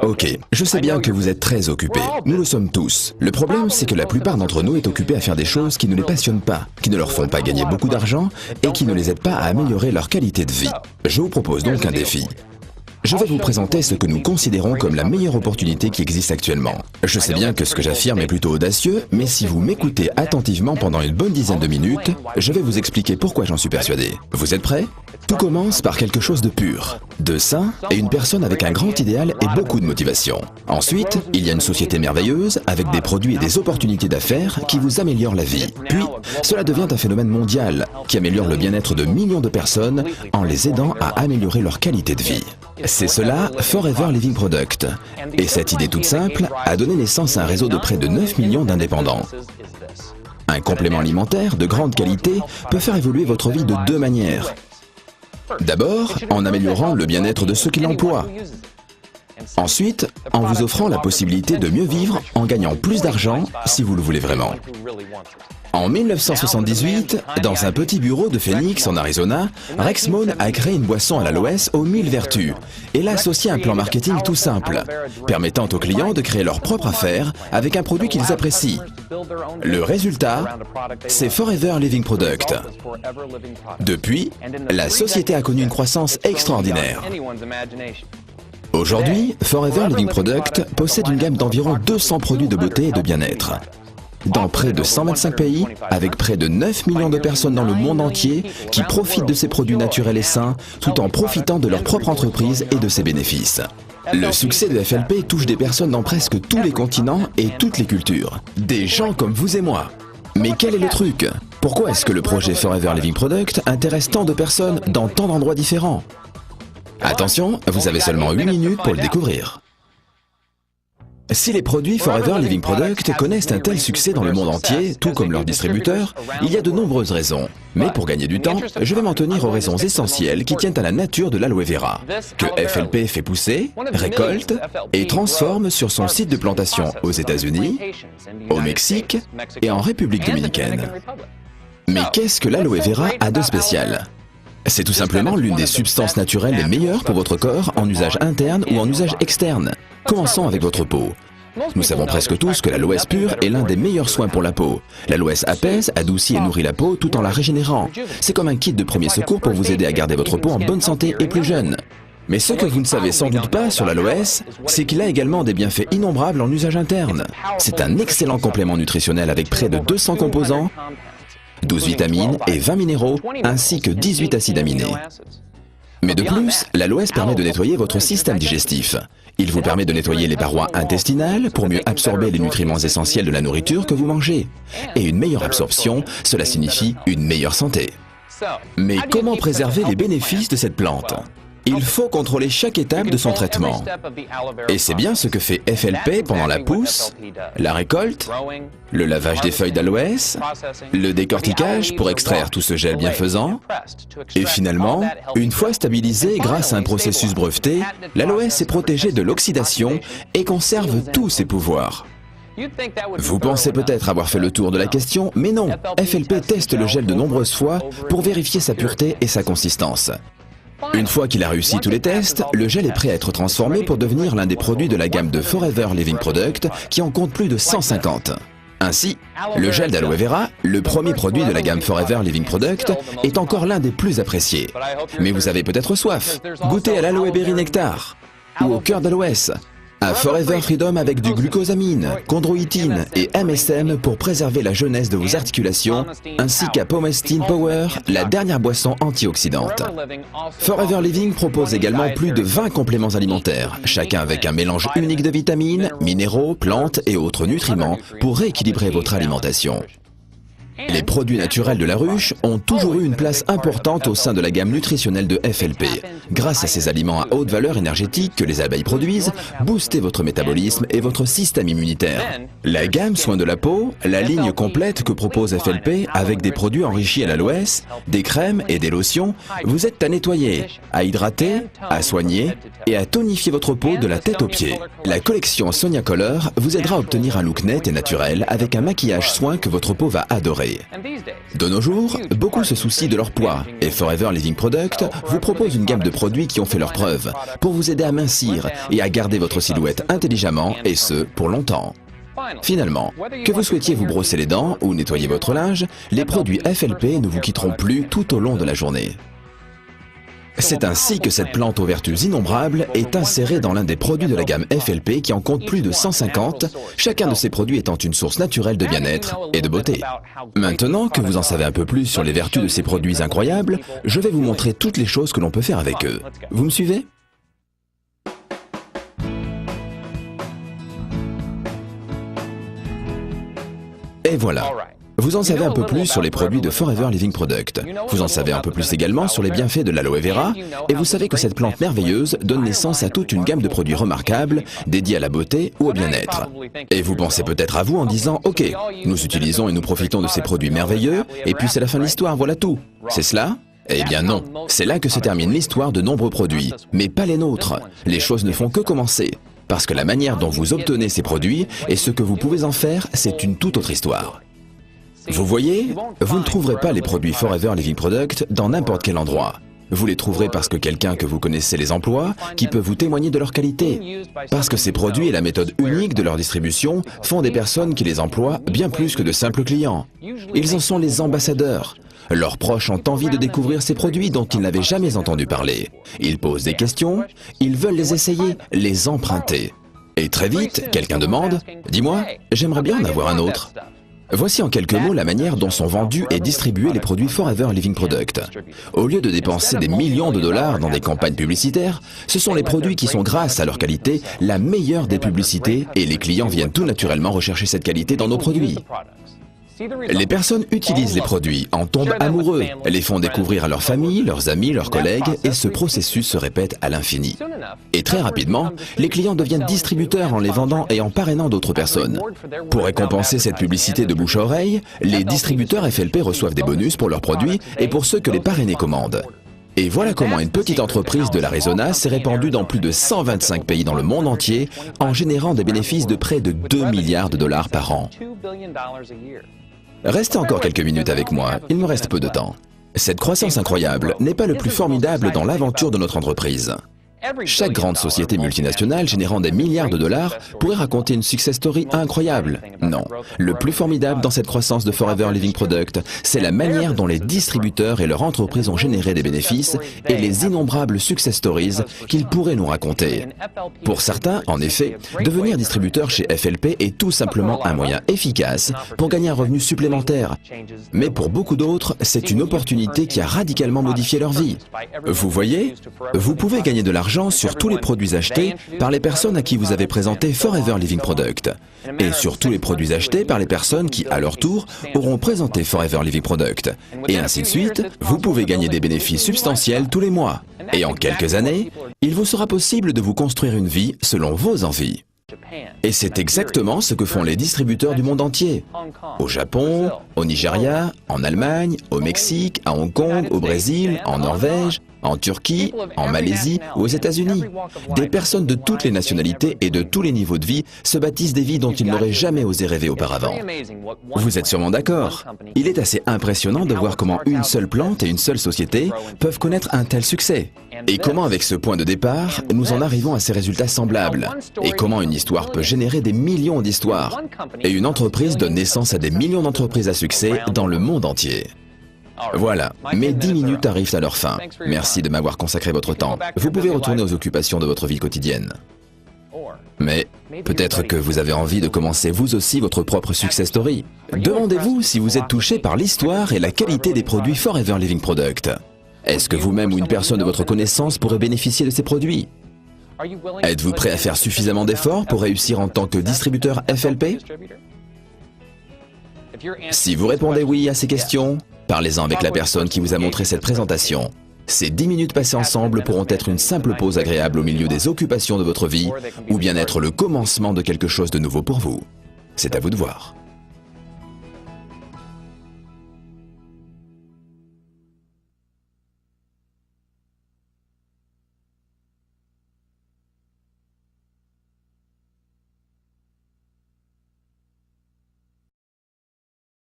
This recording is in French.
Ok, je sais bien que vous êtes très occupés. Nous le sommes tous. Le problème, c'est que la plupart d'entre nous est occupée à faire des choses qui ne les passionnent pas, qui ne leur font pas gagner beaucoup d'argent et qui ne les aident pas à améliorer leur qualité de vie. Je vous propose donc un défi. Je vais vous présenter ce que nous considérons comme la meilleure opportunité qui existe actuellement. Je sais bien que ce que j'affirme est plutôt audacieux, mais si vous m'écoutez attentivement pendant une bonne dizaine de minutes, je vais vous expliquer pourquoi j'en suis persuadé. Vous êtes prêts? Tout commence par quelque chose de pur, de sain et une personne avec un grand idéal et beaucoup de motivation. Ensuite, il y a une société merveilleuse avec des produits et des opportunités d'affaires qui vous améliorent la vie. Puis, cela devient un phénomène mondial qui améliore le bien-être de millions de personnes en les aidant à améliorer leur qualité de vie. C'est cela, Forever Living Product. Et cette idée toute simple a donné naissance à un réseau de près de 9 millions d'indépendants. Un complément alimentaire de grande qualité peut faire évoluer votre vie de deux manières. D'abord, en améliorant le bien-être de ceux qui l'emploient. Ensuite, en vous offrant la possibilité de mieux vivre en gagnant plus d'argent si vous le voulez vraiment. En 1978, dans un petit bureau de Phoenix en Arizona, Rex Mohn a créé une boisson à l'aloès aux 1000 vertus et l'a associé à un plan marketing tout simple, permettant aux clients de créer leur propre affaire avec un produit qu'ils apprécient. Le résultat, c'est Forever Living Product. Depuis, la société a connu une croissance extraordinaire. Aujourd'hui, Forever Living Product possède une gamme d'environ 200 produits de beauté et de bien-être. Dans près de 125 pays, avec près de 9 millions de personnes dans le monde entier qui profitent de ces produits naturels et sains, tout en profitant de leur propre entreprise et de ses bénéfices. Le succès de FLP touche des personnes dans presque tous les continents et toutes les cultures. Des gens comme vous et moi. Mais quel est le truc? Pourquoi est-ce que le projet Forever Living Product intéresse tant de personnes dans tant d'endroits différents? Attention, vous avez seulement 8 minutes pour le découvrir. Si les produits Forever Living Product connaissent un tel succès dans le monde entier, tout comme leurs distributeurs, il y a de nombreuses raisons. Mais pour gagner du temps, je vais m'en tenir aux raisons essentielles qui tiennent à la nature de l'aloe vera, que FLP fait pousser, récolte et transforme sur son site de plantation aux États-Unis, au Mexique et en République dominicaine. Mais qu'est-ce que l'aloe vera a de spécial? C'est tout simplement l'une des substances naturelles les meilleures pour votre corps en usage interne ou en usage externe. Commençons avec votre peau. Nous savons presque tous que l'aloès pur est l'un des meilleurs soins pour la peau. L'aloès apaise, adoucit et nourrit la peau tout en la régénérant. C'est comme un kit de premier secours pour vous aider à garder votre peau en bonne santé et plus jeune. Mais ce que vous ne savez sans doute pas sur l'aloès, c'est qu'il a également des bienfaits innombrables en usage interne. C'est un excellent complément nutritionnel avec près de 200 composants, 12 vitamines et 20 minéraux, ainsi que 18 acides aminés. Mais de plus, l'aloès permet de nettoyer votre système digestif. Il vous permet de nettoyer les parois intestinales pour mieux absorber les nutriments essentiels de la nourriture que vous mangez. Et une meilleure absorption, cela signifie une meilleure santé. Mais comment préserver les bénéfices de cette plante? Il faut contrôler chaque étape de son traitement. Et c'est bien ce que fait FLP pendant la pousse, la récolte, le lavage des feuilles d'aloès, le décortiquage pour extraire tout ce gel bienfaisant, et finalement, une fois stabilisé grâce à un processus breveté, l'aloès est protégé de l'oxydation et conserve tous ses pouvoirs. Vous pensez peut-être avoir fait le tour de la question, mais non, FLP teste le gel de nombreuses fois pour vérifier sa pureté et sa consistance. Une fois qu'il a réussi tous les tests, le gel est prêt à être transformé pour devenir l'un des produits de la gamme de Forever Living Product qui en compte plus de 150. Ainsi, le gel d'aloe vera, le premier produit de la gamme Forever Living Product, est encore l'un des plus appréciés. Mais vous avez peut-être soif. Goûtez à l'aloe berry nectar ou au cœur d'aloès, à Forever Freedom avec du glucosamine, chondroïtine et MSM pour préserver la jeunesse de vos articulations, ainsi qu'à Pomestine Power, la dernière boisson antioxydante. Forever Living propose également plus de 20 compléments alimentaires, chacun avec un mélange unique de vitamines, minéraux, plantes et autres nutriments pour rééquilibrer votre alimentation. Les produits naturels de la ruche ont toujours eu une place importante au sein de la gamme nutritionnelle de FLP. Grâce à ces aliments à haute valeur énergétique que les abeilles produisent, boostez votre métabolisme et votre système immunitaire. La gamme soins de la peau, la ligne complète que propose FLP avec des produits enrichis à l'aloès, des crèmes et des lotions, vous aide à nettoyer, à hydrater, à soigner et à tonifier votre peau de la tête aux pieds. La collection Sonia Color vous aidera à obtenir un look net et naturel avec un maquillage soin que votre peau va adorer. soirée. De nos jours, beaucoup se soucient de leur poids et Forever Living Product vous propose une gamme de produits qui ont fait leurs preuves pour vous aider à mincir et à garder votre silhouette intelligemment et ce, pour longtemps. Finalement, que vous souhaitiez vous brosser les dents ou nettoyer votre linge, les produits FLP ne vous quitteront plus tout au long de la journée. C'est ainsi que cette plante aux vertus innombrables est insérée dans l'un des produits de la gamme FLP qui en compte plus de 150, chacun de ces produits étant une source naturelle de bien-être et de beauté. Maintenant que vous en savez un peu plus sur les vertus de ces produits incroyables, je vais vous montrer toutes les choses que l'on peut faire avec eux. Vous me suivez ? Et voilà. Vous en savez un peu plus sur les produits de Forever Living Product. Vous en savez un peu plus également sur les bienfaits de l'aloe vera et vous savez que cette plante merveilleuse donne naissance à toute une gamme de produits remarquables dédiés à la beauté ou au bien-être. Et vous pensez peut-être à vous en disant « Ok, nous utilisons et nous profitons de ces produits merveilleux et puis c'est la fin de l'histoire, voilà tout. C'est cela ?» Eh bien non, c'est là que se termine l'histoire de nombreux produits, mais pas les nôtres. Les choses ne font que commencer. Parce que la manière dont vous obtenez ces produits et ce que vous pouvez en faire, c'est une toute autre histoire. Vous voyez, vous ne trouverez pas les produits Forever Living Product dans n'importe quel endroit. Vous les trouverez parce que quelqu'un que vous connaissez les emploie, qui peut vous témoigner de leur qualité. Parce que ces produits et la méthode unique de leur distribution font des personnes qui les emploient bien plus que de simples clients. Ils en sont les ambassadeurs. Leurs proches ont envie de découvrir ces produits dont ils n'avaient jamais entendu parler. Ils posent des questions, ils veulent les essayer, les emprunter. Et très vite, quelqu'un demande « Dis-moi, j'aimerais bien en avoir un autre ». Voici en quelques mots la manière dont sont vendus et distribués les produits Forever Living Product. Au lieu de dépenser des millions de dollars dans des campagnes publicitaires, ce sont les produits qui sont, grâce à leur qualité, la meilleure des publicités et les clients viennent tout naturellement rechercher cette qualité dans nos produits. Les personnes utilisent les produits, en tombent amoureux, les font découvrir à leur famille, leurs amis, leurs collègues et ce processus se répète à l'infini. Et très rapidement, les clients deviennent distributeurs en les vendant et en parrainant d'autres personnes. Pour récompenser cette publicité de bouche à oreille, les distributeurs FLP reçoivent des bonus pour leurs produits et pour ceux que les parrainés commandent. Et voilà comment une petite entreprise de l'Arizona s'est répandue dans plus de 125 pays dans le monde entier en générant des bénéfices de près de 2 milliards de dollars par an. Restez encore quelques minutes avec moi, il me reste peu de temps. Cette croissance incroyable n'est pas le plus formidable dans l'aventure de notre entreprise. Chaque grande société multinationale générant des milliards de dollars pourrait raconter une success story incroyable. Non, le plus formidable dans cette croissance de Forever Living Product, c'est la manière dont les distributeurs et leurs entreprises ont généré des bénéfices et les innombrables success stories qu'ils pourraient nous raconter. Pour certains, en effet, devenir distributeur chez FLP est tout simplement un moyen efficace pour gagner un revenu supplémentaire. Mais pour beaucoup d'autres, c'est une opportunité qui a radicalement modifié leur vie. Vous voyez, vous pouvez gagner de l'argent sur tous les produits achetés par les personnes à qui vous avez présenté Forever Living Product et sur tous les produits achetés par les personnes qui, à leur tour, auront présenté Forever Living Product. Et ainsi de suite, vous pouvez gagner des bénéfices substantiels tous les mois. Et en quelques années, il vous sera possible de vous construire une vie selon vos envies. Et c'est exactement ce que font les distributeurs du monde entier. Au Japon, au Nigeria, en Allemagne, au Mexique, à Hong Kong, au Brésil, en Norvège, en Turquie, en Malaisie ou aux États-Unis. Des personnes de toutes les nationalités et de tous les niveaux de vie se bâtissent des vies dont ils n'auraient jamais osé rêver auparavant. Vous êtes sûrement d'accord. Il est assez impressionnant de voir comment une seule plante et une seule société peuvent connaître un tel succès. Et comment avec ce point de départ, nous en arrivons à ces résultats semblables. Et comment une histoire peut générer des millions d'histoires. Et une entreprise donne naissance à des millions d'entreprises à succès dans le monde entier. Voilà, mes 10 minutes arrivent à leur fin. Merci de m'avoir consacré votre temps. Vous pouvez retourner aux occupations de votre vie quotidienne. Mais peut-être que vous avez envie de commencer vous aussi votre propre success story. Demandez-vous si vous êtes touché par l'histoire et la qualité des produits Forever Living Product. Est-ce que vous-même ou une personne de votre connaissance pourrait bénéficier de ces produits? Êtes-vous prêt à faire suffisamment d'efforts pour réussir en tant que distributeur FLP? Si vous répondez oui à ces questions, parlez-en avec la personne qui vous a montré cette présentation. Ces 10 minutes passées ensemble pourront être une simple pause agréable au milieu des occupations de votre vie ou bien être le commencement de quelque chose de nouveau pour vous. C'est à vous de voir.